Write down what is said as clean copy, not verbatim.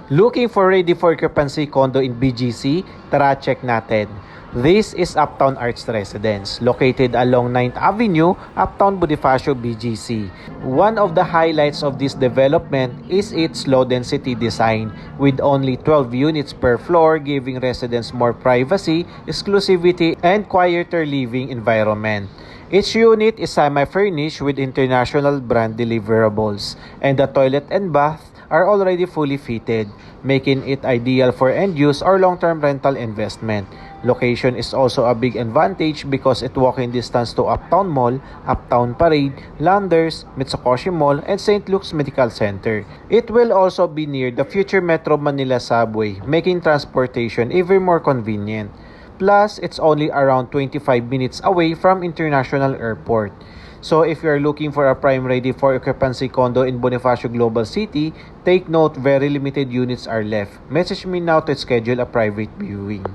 Looking for ready for occupancy condo in BGC? Tara check natin. This is Uptown Arts Residence, located along 9th Avenue, Uptown Bonifacio, BGC. One of the highlights of this development is its low-density design, with only 12 units per floor, giving residents more privacy, exclusivity, and quieter living environment. Each unit is semi-furnished with international brand deliverables, and the toilet and bath are already fully fitted, making it ideal for end-use or long-term rental investment. Location is also a big advantage because it walking distance to Uptown Mall, Uptown Parade, Landers, Mitsukoshi Mall, and St. Luke's Medical Center. It will also be near the future Metro Manila subway, making transportation even more convenient. Plus, it's only around 25 minutes away from International Airport. So if you are looking for a prime ready for occupancy condo in Bonifacio Global City, take note very limited units are left. Message me now to schedule a private viewing.